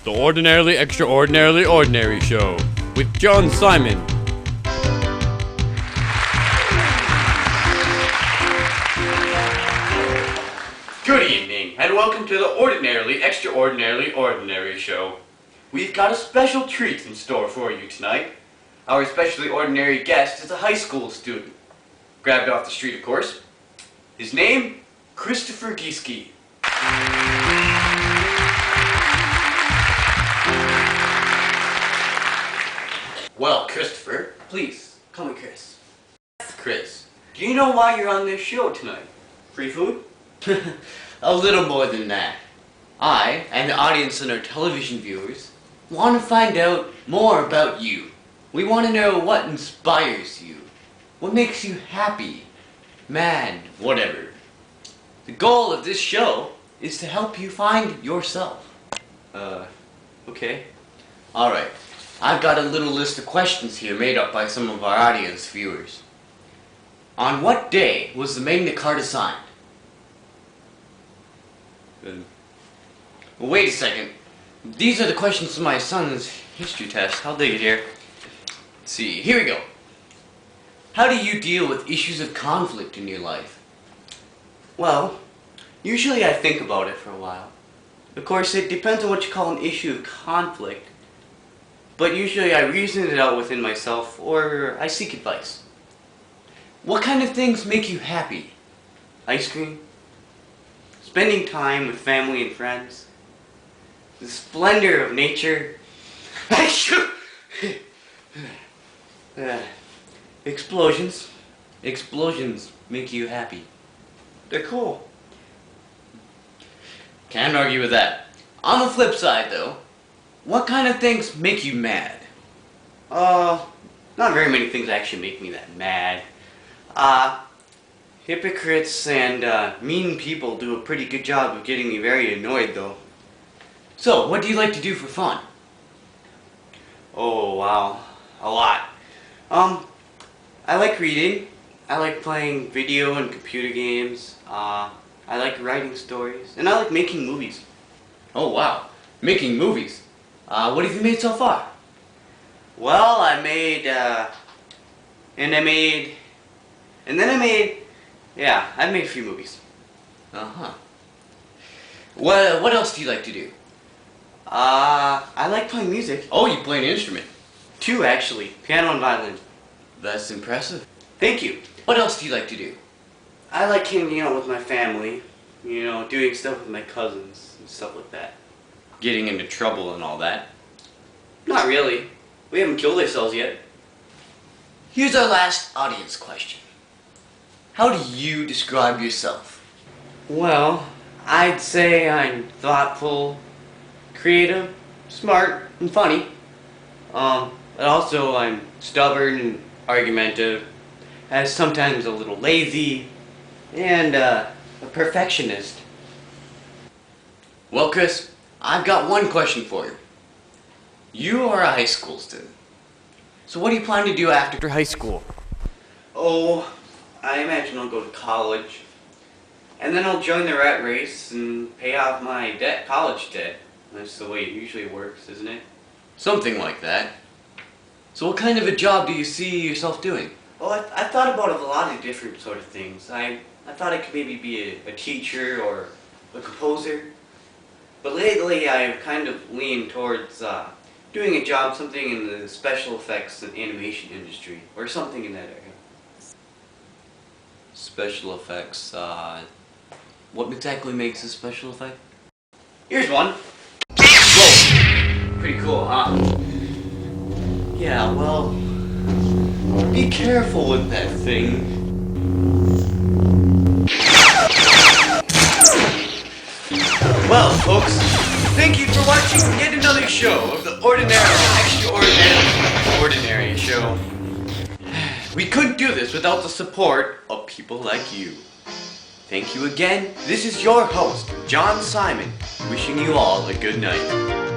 The Ordinarily, Extraordinarily, Ordinary Show with John Simon. Good evening, and welcome to the Ordinarily, Extraordinarily, Ordinary Show. We've got a special treat in store for you tonight. Our especially ordinary guest is a high school student. Grabbed off the street, of course. His name, Christopher Gieske. Well, Christopher, please, call me Chris. Chris, do you know why you're on this show tonight? Free food? A little more than that. I, and the audience and our television viewers, want to find out more about you. We want to know what inspires you, what makes you happy, mad, whatever. The goal of this show is to help you find yourself. Okay. Alright, I've got a little list of questions here made up by some of our audience viewers. On what day was the Magna Carta signed? Well, wait a second. These are the questions from my son's history test. How'd they get here? Let's see, here we go. How do you deal with issues of conflict in your life? Well, usually I think about it for a while. Of course, it depends on what you call an issue of conflict. But usually I reason it out within myself, or I seek advice. What kind of things make you happy? Ice cream. Spending time with family and friends. The splendor of nature. Explosions. Explosions make you happy. They're cool. Can't argue with that. On the flip side, though, what kind of things make you mad? Not very many things actually make me that mad. Hypocrites and mean people do a pretty good job of getting me very annoyed, though. So, what do you like to do for fun? Oh, wow. A lot. I like reading. I like playing video and computer games. I like writing stories. And I like making movies. Oh, wow. Making movies. What have you made so far? Well, I made, yeah, I've made a few movies. Uh-huh. What else do you like to do? I like playing music. Oh, you play an instrument. Two, actually. Piano and violin. That's impressive. Thank you. What else do you like to do? I like hanging out with my family. You know, doing stuff with my cousins and stuff like that. Getting into trouble and all that. Not really. We haven't killed ourselves yet. Here's our last audience question. How do you describe yourself? Well, I'd say I'm thoughtful, creative, smart, and funny. But also I'm stubborn and argumentative, sometimes a little lazy, and a perfectionist. Well, Chris, I've got one question for you. You are a high school student. So what do you plan to do after high school? Oh, I imagine I'll go to college. And then I'll join the rat race and pay off my college debt. That's the way it usually works, isn't it? Something like that. So what kind of a job do you see yourself doing? Well, I thought about a lot of different sort of things. I thought I could maybe be a teacher or a composer. But lately I've kind of leaned towards doing a job, something in the special effects and animation industry, or something in that area. Special effects, what exactly makes a special effect? Here's one. Whoa! Pretty cool, huh? Yeah, well, be careful with that thing. Well, folks, thank you for watching yet another show of the Ordinarily, Extraordinarily, Ordinary Show. We couldn't do this without the support of people like you. Thank you again. This is your host, John Simon, wishing you all a good night.